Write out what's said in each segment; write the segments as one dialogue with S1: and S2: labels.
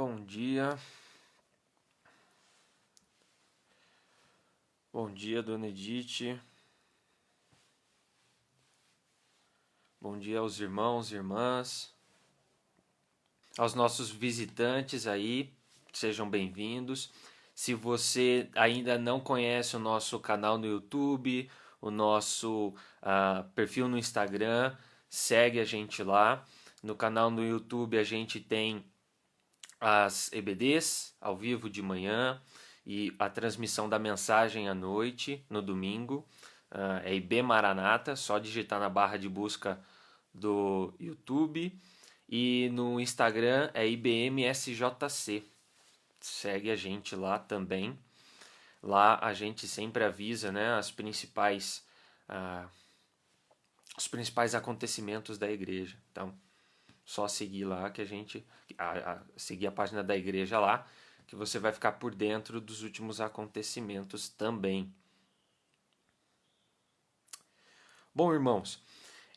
S1: Bom dia. Bom dia, dona Edith. Bom dia aos irmãos e irmãs. Aos nossos visitantes aí, sejam bem-vindos. Se você ainda não conhece o nosso canal no YouTube, o nosso perfil no Instagram, segue a gente lá. No canal no YouTube a gente tem as EBDs ao vivo de manhã e a transmissão da mensagem à noite, no domingo. É IB Maranata, só digitar na barra de busca do YouTube. E no Instagram é IBMSJC. Segue a gente lá também. Lá a gente sempre avisa, né, os principais acontecimentos da igreja. Então, só seguir lá que a gente seguir a página da igreja lá, que você vai ficar por dentro dos últimos acontecimentos também. Bom, irmãos,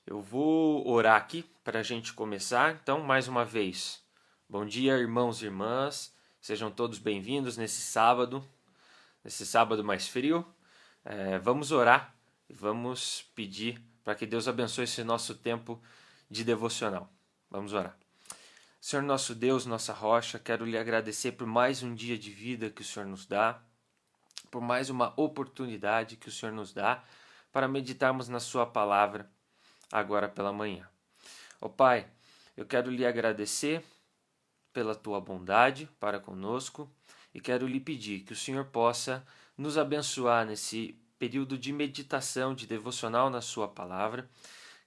S1: eu vou orar aqui para a gente começar. Então, mais uma vez, bom dia, irmãos e irmãs. Sejam todos bem-vindos nesse sábado mais frio. Vamos orar e vamos pedir para que Deus abençoe esse nosso tempo de devocional. Vamos orar. Senhor nosso Deus, nossa rocha, quero lhe agradecer por mais um dia de vida que o Senhor nos dá, por mais uma oportunidade que o Senhor nos dá para meditarmos na sua palavra agora pela manhã. Ó Pai, eu quero lhe agradecer pela tua bondade para conosco e quero lhe pedir que o Senhor possa nos abençoar nesse período de meditação, de devocional na sua palavra,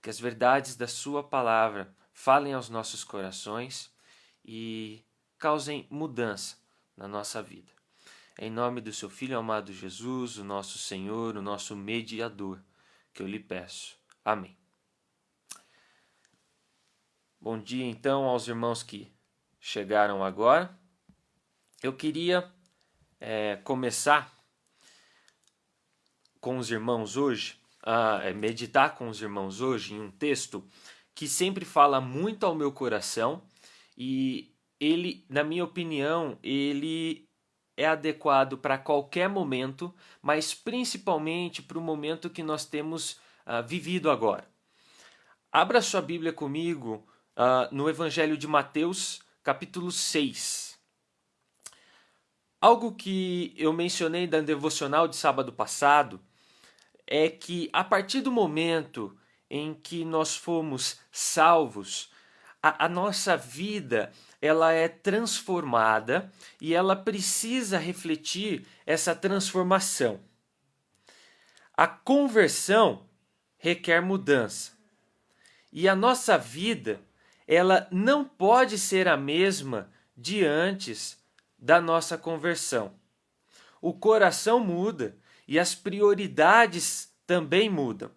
S1: que as verdades da sua palavra falem aos nossos corações e causem mudança na nossa vida. Em nome do seu Filho amado Jesus, o nosso Senhor, o nosso mediador, que eu lhe peço. Amém. Bom dia então aos irmãos que chegaram agora. Eu queria começar com os irmãos hoje, meditar com os irmãos hoje em um texto que sempre fala muito ao meu coração e ele, na minha opinião, ele é adequado para qualquer momento, mas principalmente para o momento que nós temos vivido agora. Abra sua Bíblia comigo no Evangelho de Mateus, capítulo 6. Algo que eu mencionei da devocional de sábado passado é que a partir do momento em que nós fomos salvos, a nossa vida ela é transformada e ela precisa refletir essa transformação. A conversão requer mudança. E a nossa vida ela não pode ser a mesma de antes da nossa conversão. O coração muda e as prioridades também mudam.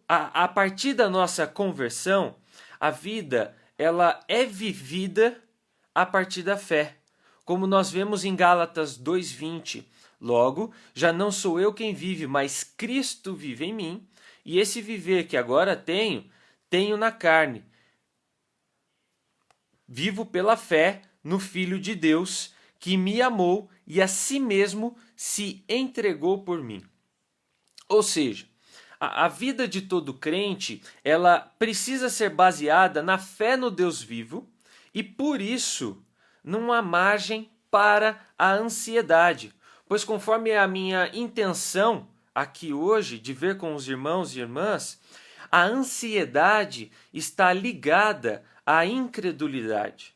S1: A partir da nossa conversão, a vida ela é vivida a partir da fé. Como nós vemos em Gálatas 2:20. Logo, já não sou eu quem vive, mas Cristo vive em mim. E esse viver que agora tenho na carne. Vivo pela fé no Filho de Deus, que me amou e a si mesmo se entregou por mim. Ou seja, a vida de todo crente, ela precisa ser baseada na fé no Deus vivo e por isso não há margem para a ansiedade, pois conforme a minha intenção aqui hoje de ver com os irmãos e irmãs, a ansiedade está ligada à incredulidade.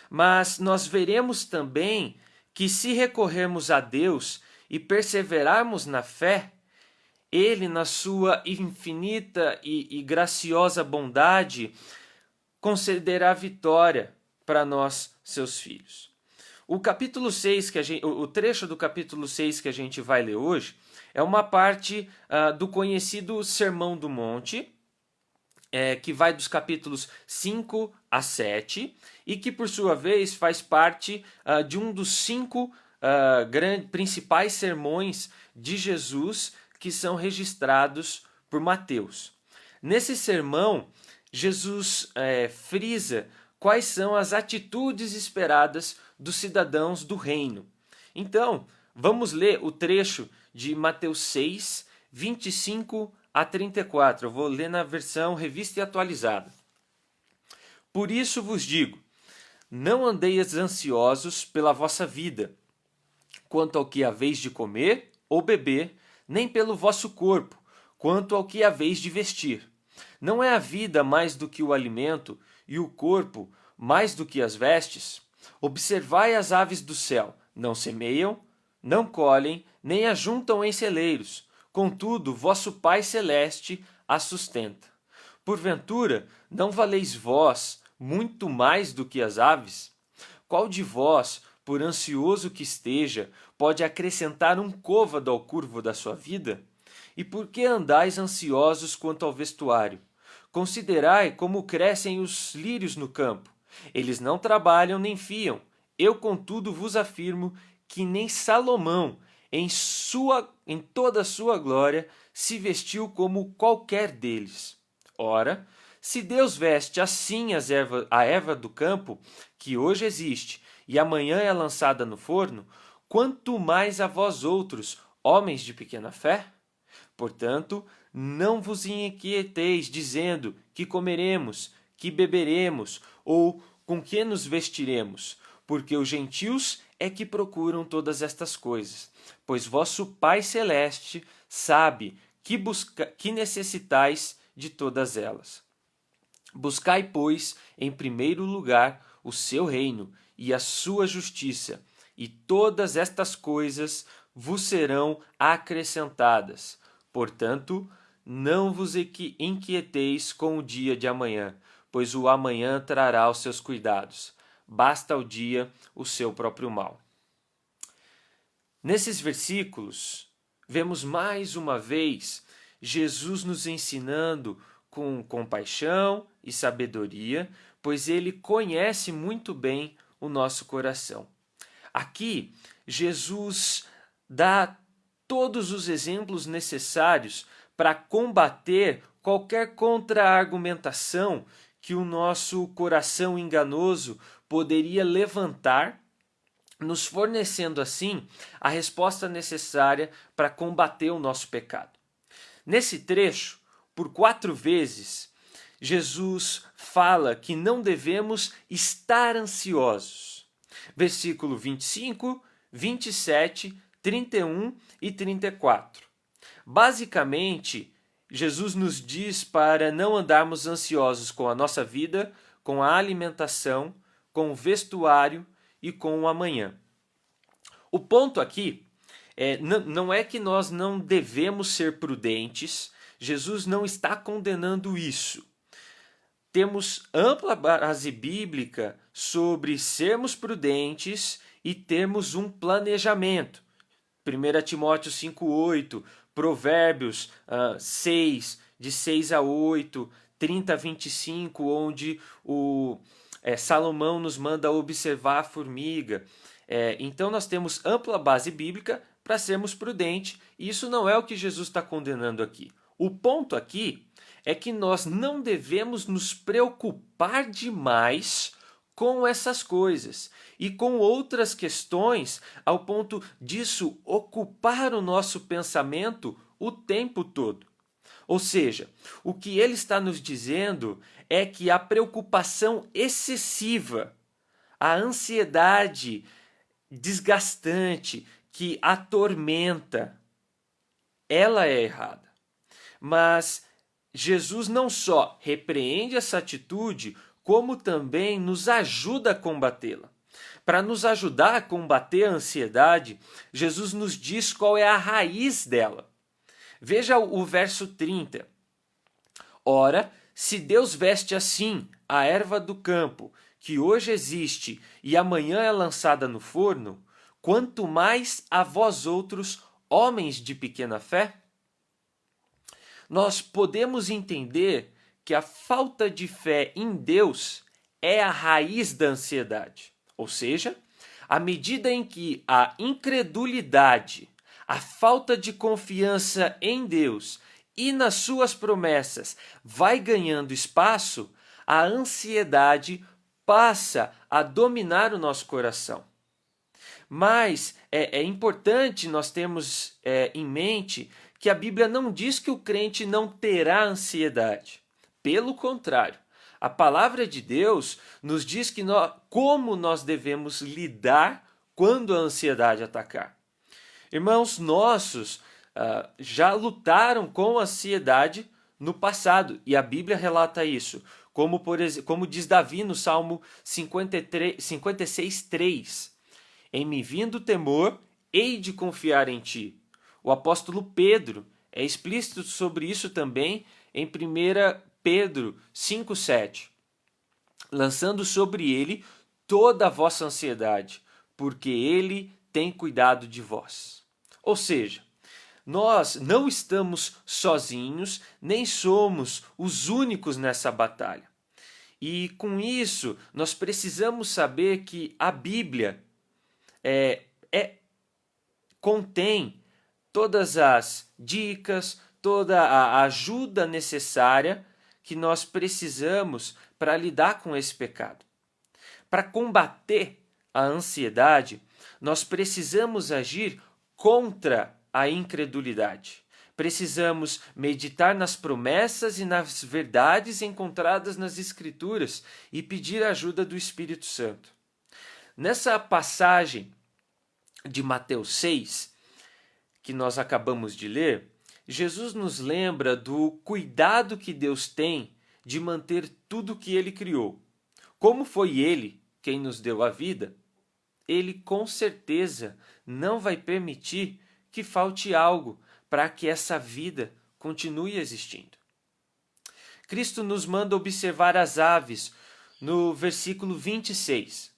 S1: Mas nós veremos também que se recorrermos a Deus e perseverarmos na fé, Ele, na sua infinita e graciosa bondade, concederá vitória para nós, seus filhos. O capítulo 6, o trecho do capítulo 6 que a gente vai ler hoje, é uma parte do conhecido Sermão do Monte, que vai dos capítulos 5 a 7 e que, por sua vez, faz parte de um dos 5 principais sermões de Jesus que são registrados por Mateus. Nesse sermão, Jesus frisa quais são as atitudes esperadas dos cidadãos do reino. Então, vamos ler o trecho de Mateus 6, 25 a 34. Eu vou ler na versão revista e atualizada. Por isso vos digo, não andeis ansiosos pela vossa vida, quanto ao que haveis de comer ou beber, nem pelo vosso corpo, quanto ao que haveis de vestir. Não é a vida mais do que o alimento, e o corpo mais do que as vestes? Observai as aves do céu, não semeiam, não colhem, nem ajuntam em celeiros, contudo vosso Pai Celeste as sustenta. Porventura, não valeis vós muito mais do que as aves? Qual de vós, por ansioso que esteja, pode acrescentar um côvado ao curvo da sua vida? E por que andais ansiosos quanto ao vestuário? Considerai como crescem os lírios no campo. Eles não trabalham nem fiam. Eu, contudo, vos afirmo que nem Salomão, em toda a sua glória, se vestiu como qualquer deles. Ora, se Deus veste assim a erva do campo, que hoje existe e amanhã é lançada no forno, quanto mais a vós outros, homens de pequena fé? Portanto, não vos inquieteis dizendo que comeremos, que beberemos ou com que nos vestiremos, porque os gentios é que procuram todas estas coisas, pois vosso Pai Celeste sabe que necessitais de todas elas. Buscai, pois, em primeiro lugar o seu reino e a sua justiça, e todas estas coisas vos serão acrescentadas. Portanto, não vos inquieteis com o dia de amanhã, pois o amanhã trará os seus cuidados. Basta ao dia o seu próprio mal. Nesses versículos, vemos mais uma vez Jesus nos ensinando com compaixão e sabedoria, pois ele conhece muito bem o nosso coração. Aqui, Jesus dá todos os exemplos necessários para combater qualquer contra-argumentação que o nosso coração enganoso poderia levantar, nos fornecendo assim a resposta necessária para combater o nosso pecado. Nesse trecho, por 4 vezes, Jesus fala que não devemos estar ansiosos. Versículo 25, 27, 31 e 34. Basicamente, Jesus nos diz para não andarmos ansiosos com a nossa vida, com a alimentação, com o vestuário e com o amanhã. O ponto aqui não é que nós não devemos ser prudentes, Jesus não está condenando isso. Temos ampla base bíblica sobre sermos prudentes e termos um planejamento. 1 Timóteo 5,8, Provérbios 6, de 6 a 8, 30 a 25, onde Salomão nos manda observar a formiga. Então nós temos ampla base bíblica para sermos prudentes, e isso não é o que Jesus está condenando aqui. O ponto aqui é que nós não devemos nos preocupar demais com essas coisas e com outras questões ao ponto disso ocupar o nosso pensamento o tempo todo. Ou seja, o que ele está nos dizendo é que a preocupação excessiva, a ansiedade desgastante que atormenta, ela é errada. Mas Jesus não só repreende essa atitude, como também nos ajuda a combatê-la. Para nos ajudar a combater a ansiedade, Jesus nos diz qual é a raiz dela. Veja o verso 30. Ora, se Deus veste assim a erva do campo, que hoje existe e amanhã é lançada no forno, quanto mais a vós outros, homens de pequena fé? Nós podemos entender que a falta de fé em Deus é a raiz da ansiedade. Ou seja, à medida em que a incredulidade, a falta de confiança em Deus e nas suas promessas vai ganhando espaço, a ansiedade passa a dominar o nosso coração. Mas é importante nós termos em mente que a Bíblia não diz que o crente não terá ansiedade. Pelo contrário, a palavra de Deus nos diz como nós devemos lidar quando a ansiedade atacar. Irmãos nossos já lutaram com a ansiedade no passado, e a Bíblia relata isso, como diz Davi no Salmo 56:3. Em me vindo o temor, hei de confiar em ti. O apóstolo Pedro é explícito sobre isso também em 1 Pedro 5:7. Lançando sobre ele toda a vossa ansiedade, porque ele tem cuidado de vós. Ou seja, nós não estamos sozinhos, nem somos os únicos nessa batalha. E com isso, nós precisamos saber que a Bíblia contém todas as dicas, toda a ajuda necessária que nós precisamos para lidar com esse pecado. Para combater a ansiedade, nós precisamos agir contra a incredulidade. Precisamos meditar nas promessas e nas verdades encontradas nas Escrituras e pedir a ajuda do Espírito Santo. Nessa passagem de Mateus 6, que nós acabamos de ler, Jesus nos lembra do cuidado que Deus tem de manter tudo que ele criou. Como foi ele quem nos deu a vida, ele com certeza não vai permitir que falte algo para que essa vida continue existindo. Cristo nos manda observar as aves no versículo 26.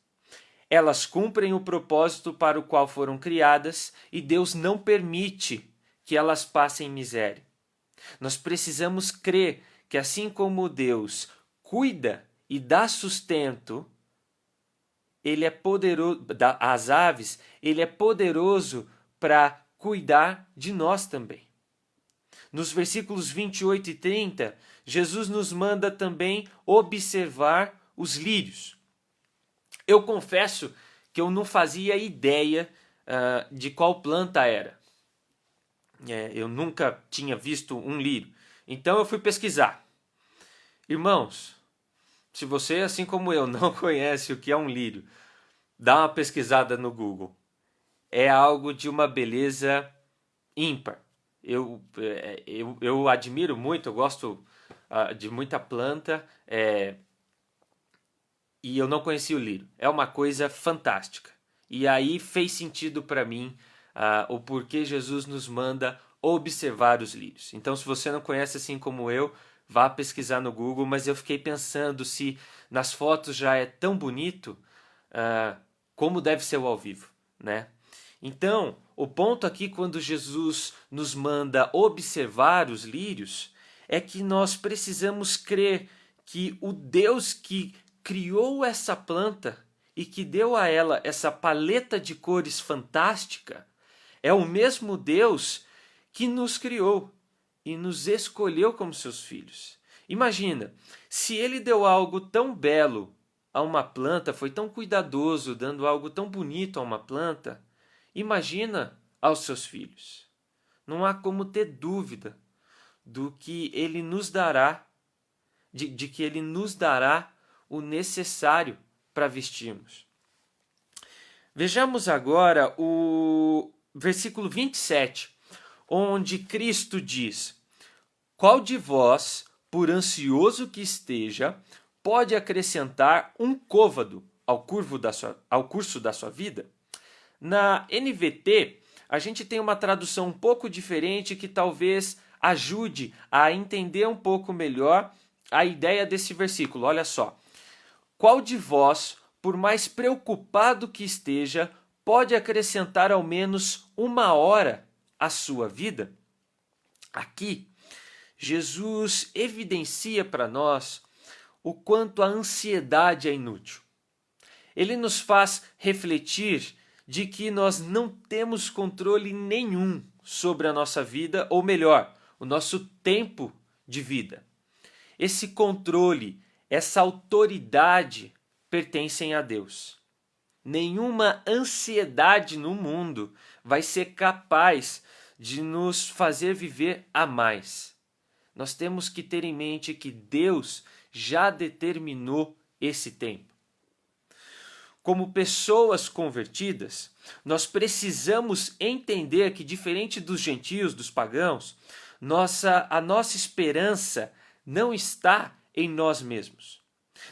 S1: Elas cumprem o propósito para o qual foram criadas e Deus não permite que elas passem miséria. Nós precisamos crer que assim como Deus cuida e dá sustento, ele é poderoso, as aves, ele é poderoso para cuidar de nós também. Nos versículos 28 e 30, Jesus nos manda também observar os lírios. Eu confesso que eu não fazia ideia de qual planta era. Eu nunca tinha visto um lírio. Então eu fui pesquisar. Irmãos, se você, assim como eu, não conhece o que é um lírio, dá uma pesquisada no Google. É algo de uma beleza ímpar. Eu admiro muito, eu gosto de muita planta, e eu não conhecia o lírio. É uma coisa fantástica. E aí fez sentido para mim o porquê Jesus nos manda observar os lírios. Então, se você não conhece assim como eu, vá pesquisar no Google, mas eu fiquei pensando se nas fotos já é tão bonito, como deve ser o ao vivo, né? Então, o ponto aqui quando Jesus nos manda observar os lírios é que nós precisamos crer que o Deus que criou essa planta e que deu a ela essa paleta de cores fantástica é o mesmo Deus que nos criou e nos escolheu como seus filhos. Imagina, se ele deu algo tão belo a uma planta, foi tão cuidadoso dando algo tão bonito a uma planta, imagina aos seus filhos. Não há como ter dúvida do que ele nos dará, de que ele nos dará o necessário para vestirmos. Vejamos agora o versículo 27, onde Cristo diz: qual de vós, por ansioso que esteja, pode acrescentar um côvado ao curso da sua vida? Na NVT, a gente tem uma tradução um pouco diferente que talvez ajude a entender um pouco melhor a ideia desse versículo. Olha só. Qual de vós, por mais preocupado que esteja, pode acrescentar ao menos 1 hora à sua vida? Aqui, Jesus evidencia para nós o quanto a ansiedade é inútil. Ele nos faz refletir de que nós não temos controle nenhum sobre a nossa vida, ou melhor, o nosso tempo de vida. Esse controle, essa autoridade pertencem a Deus. Nenhuma ansiedade no mundo vai ser capaz de nos fazer viver a mais. Nós temos que ter em mente que Deus já determinou esse tempo. Como pessoas convertidas, nós precisamos entender que, diferente dos gentios, dos pagãos, a nossa esperança não está em nós mesmos.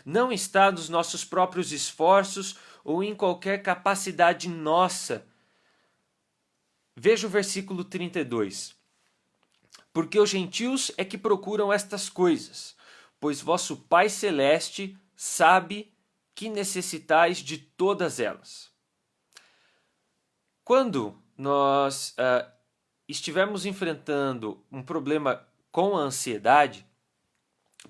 S1: Não está nos nossos próprios esforços ou em qualquer capacidade nossa. Veja o versículo 32. Porque os gentios é que procuram estas coisas, pois vosso Pai Celeste sabe que necessitais de todas elas. Quando nós estivermos enfrentando um problema com a ansiedade,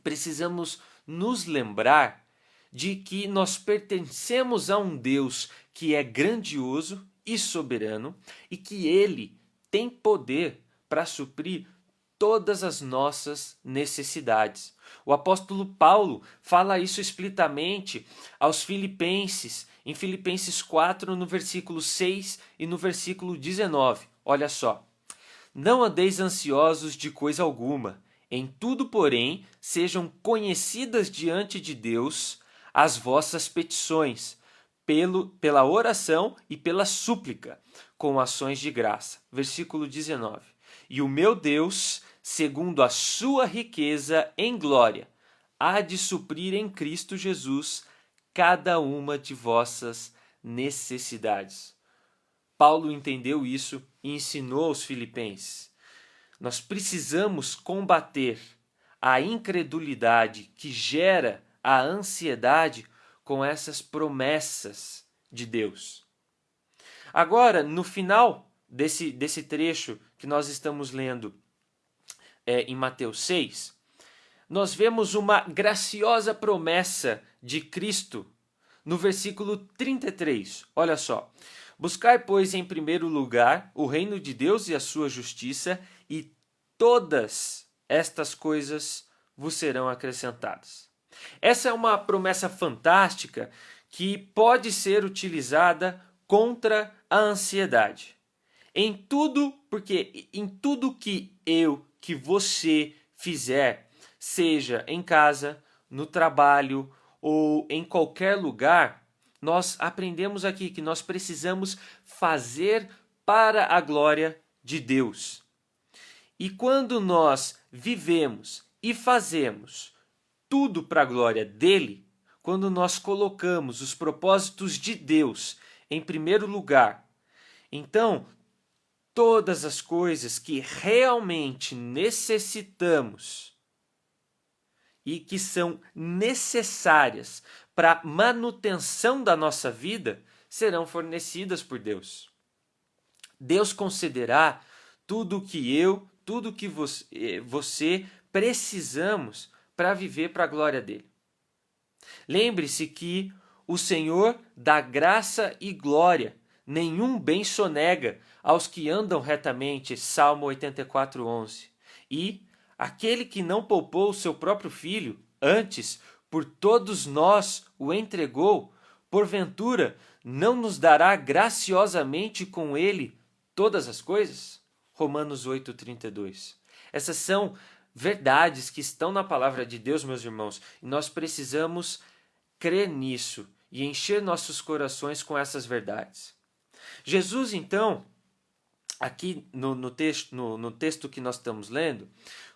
S1: precisamos nos lembrar de que nós pertencemos a um Deus que é grandioso e soberano e que Ele tem poder para suprir todas as nossas necessidades. O apóstolo Paulo fala isso explicitamente aos Filipenses, em Filipenses 4, no versículo 6 e no versículo 19. Olha só. Não andeis ansiosos de coisa alguma. Em tudo, porém, sejam conhecidas diante de Deus as vossas petições, pela oração e pela súplica, com ações de graça. Versículo 19. E o meu Deus, segundo a sua riqueza em glória, há de suprir em Cristo Jesus cada uma de vossas necessidades. Paulo entendeu isso e ensinou aos filipenses. Nós precisamos combater a incredulidade que gera a ansiedade com essas promessas de Deus. Agora, no final desse trecho que nós estamos lendo em Mateus 6, nós vemos uma graciosa promessa de Cristo no versículo 33. Olha só. Buscai, pois, em primeiro lugar o reino de Deus e a sua justiça, e todas estas coisas vos serão acrescentadas. Essa é uma promessa fantástica que pode ser utilizada contra a ansiedade. Em tudo, porque em tudo que você fizer, seja em casa, no trabalho ou em qualquer lugar, nós aprendemos aqui que nós precisamos fazer para a glória de Deus. E quando nós vivemos e fazemos tudo para a glória dele, quando nós colocamos os propósitos de Deus em primeiro lugar, então todas as coisas que realmente necessitamos e que são necessárias para a manutenção da nossa vida serão fornecidas por Deus. Deus concederá tudo que você precisamos para viver para a glória dele. Lembre-se que o Senhor dá graça e glória, nenhum bem sonega aos que andam retamente, Salmo 84:11. E aquele que não poupou o seu próprio filho, antes por todos nós o entregou, porventura não nos dará graciosamente com ele todas as coisas? Romanos 8:32. Essas são verdades que estão na palavra de Deus, meus irmãos, e nós precisamos crer nisso e encher nossos corações com essas verdades. Jesus, então, aqui no texto que nós estamos lendo,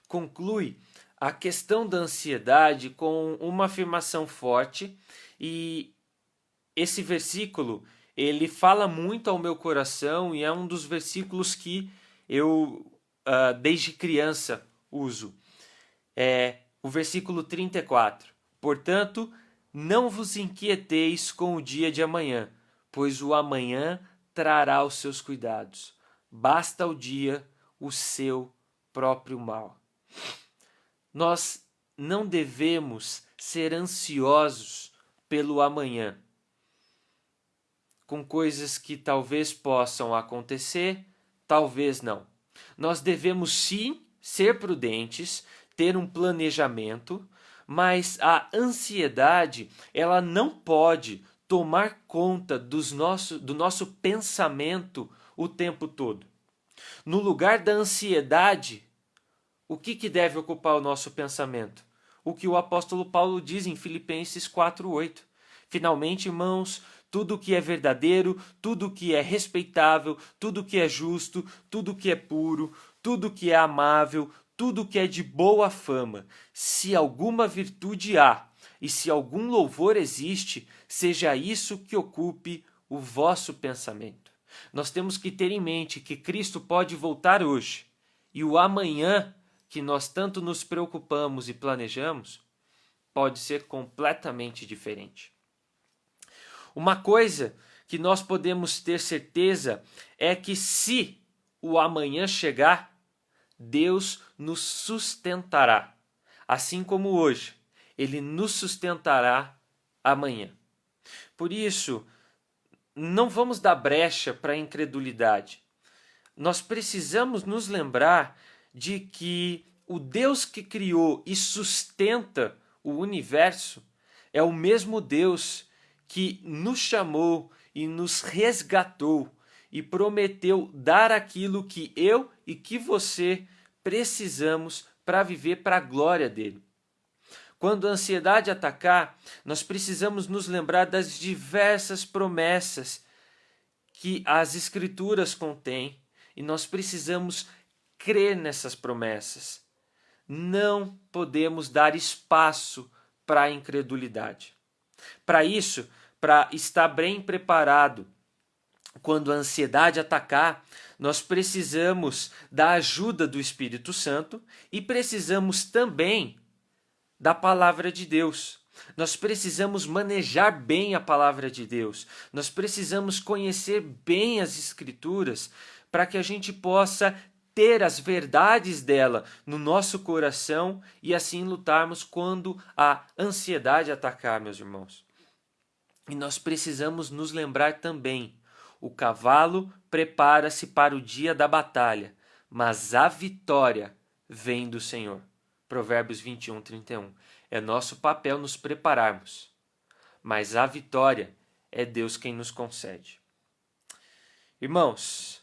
S1: conclui a questão da ansiedade com uma afirmação forte, e esse versículo ele fala muito ao meu coração e é um dos versículos que eu desde criança uso. É o versículo 34. Portanto, não vos inquieteis com o dia de amanhã, pois o amanhã trará os seus cuidados. Basta ao dia o seu próprio mal. Nós não devemos ser ansiosos pelo amanhã, com coisas que talvez possam acontecer, talvez não. Nós devemos sim ser prudentes, ter um planejamento, mas a ansiedade, ela não pode tomar conta do nosso pensamento o tempo todo. No lugar da ansiedade, o que deve ocupar o nosso pensamento? O que o apóstolo Paulo diz em Filipenses 4:8. Finalmente, irmãos, tudo que é verdadeiro, tudo que é respeitável, tudo que é justo, tudo que é puro, tudo que é amável, tudo que é de boa fama, se alguma virtude há e se algum louvor existe, seja isso que ocupe o vosso pensamento. Nós temos que ter em mente que Cristo pode voltar hoje e o amanhã que nós tanto nos preocupamos e planejamos pode ser completamente diferente. Uma coisa que nós podemos ter certeza é que se o amanhã chegar, Deus nos sustentará. Assim como hoje, Ele nos sustentará amanhã. Por isso, não vamos dar brecha para a incredulidade. Nós precisamos nos lembrar de que o Deus que criou e sustenta o universo é o mesmo Deus que nos chamou e nos resgatou e prometeu dar aquilo que eu e que você precisamos para viver para a glória dele. Quando a ansiedade atacar, nós precisamos nos lembrar das diversas promessas que as Escrituras contêm e nós precisamos crer nessas promessas. Não podemos dar espaço para a incredulidade. Para isso, para estar bem preparado quando a ansiedade atacar, nós precisamos da ajuda do Espírito Santo e precisamos também da palavra de Deus. Nós precisamos manejar bem a palavra de Deus. Nós precisamos conhecer bem as Escrituras para que a gente possa ter as verdades dela no nosso coração e assim lutarmos quando a ansiedade atacar, meus irmãos. E nós precisamos nos lembrar também: o cavalo prepara-se para o dia da batalha, mas a vitória vem do Senhor. Provérbios 21:31. É nosso papel nos prepararmos, mas a vitória é Deus quem nos concede. Irmãos,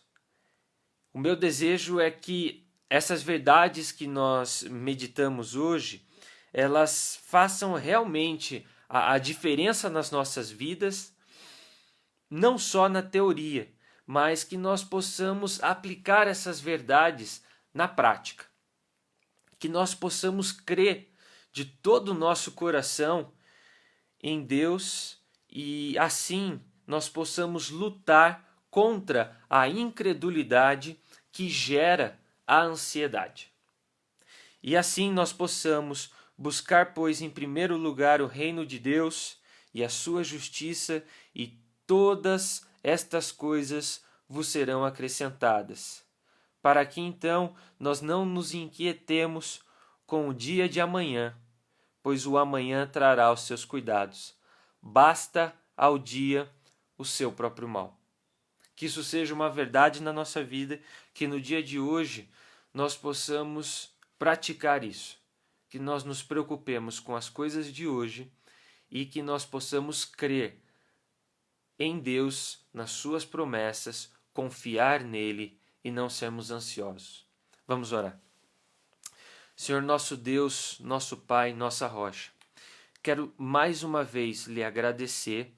S1: o meu desejo é que essas verdades que nós meditamos hoje, elas façam realmente a diferença nas nossas vidas, não só na teoria, mas que nós possamos aplicar essas verdades na prática. Que nós possamos crer de todo o nosso coração em Deus e assim nós possamos lutar contra a incredulidade que gera a ansiedade. E assim nós possamos buscar, pois, em primeiro lugar o reino de Deus e a sua justiça, e todas estas coisas vos serão acrescentadas, para que então nós não nos inquietemos com o dia de amanhã, pois o amanhã trará os seus cuidados. Basta ao dia o seu próprio mal. Que isso seja uma verdade na nossa vida, que no dia de hoje nós possamos praticar isso, que nós nos preocupemos com as coisas de hoje e que nós possamos crer em Deus, nas suas promessas, confiar nele e não sermos ansiosos. Vamos orar. Senhor nosso Deus, nosso Pai, nossa rocha, quero mais uma vez lhe agradecer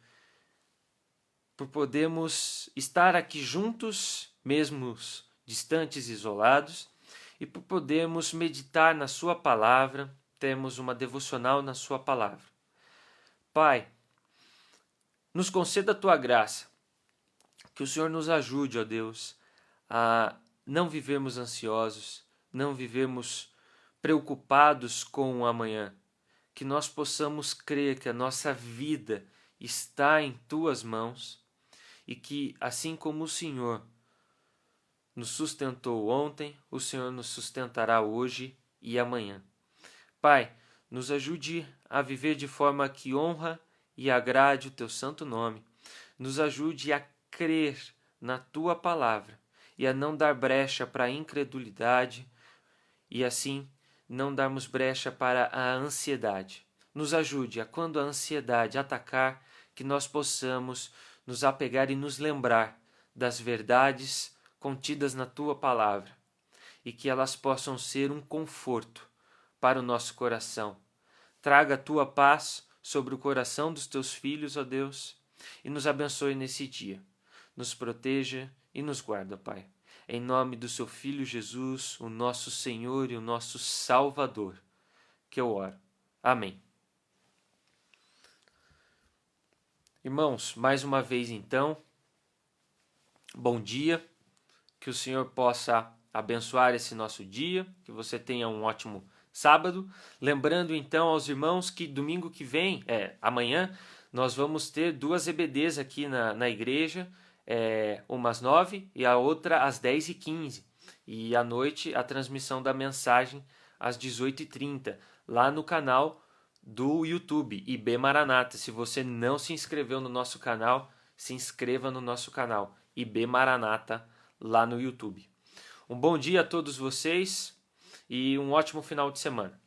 S1: por podermos estar aqui juntos, mesmo distantes, isolados, e por podermos meditar na sua palavra, temos uma devocional na sua palavra. Pai, nos conceda a tua graça, que o Senhor nos ajude, ó Deus, a não vivermos ansiosos, não vivermos preocupados com o amanhã, que nós possamos crer que a nossa vida está em tuas mãos e que, assim como o Senhor nos sustentou ontem, o Senhor nos sustentará hoje e amanhã. Pai, nos ajude a viver de forma que honra e agrade o teu santo nome. Nos ajude a crer na tua palavra e a não dar brecha para a incredulidade, e assim não darmos brecha para a ansiedade. Nos ajude a, quando a ansiedade atacar, que nós possamos nos apegar e nos lembrar das verdades contidas na Tua Palavra e que elas possam ser um conforto para o nosso coração. Traga a Tua paz sobre o coração dos Teus filhos, ó Deus, e nos abençoe nesse dia. Nos proteja e nos guarda, Pai. Em nome do Seu Filho Jesus, o nosso Senhor e o nosso Salvador, que eu oro. Amém. Irmãos, mais uma vez então, bom dia, que o Senhor possa abençoar esse nosso dia, que você tenha um ótimo sábado. Lembrando então aos irmãos que domingo que vem, amanhã, nós vamos ter 2 EBDs aqui na igreja, uma às 9 e a outra às 10h15. E à noite a transmissão da mensagem às 18h30, lá no canal do YouTube, IB Maranata. Se você não se inscreveu no nosso canal, se inscreva no nosso canal, IB Maranata, lá no YouTube. Um bom dia a todos vocês e um ótimo final de semana.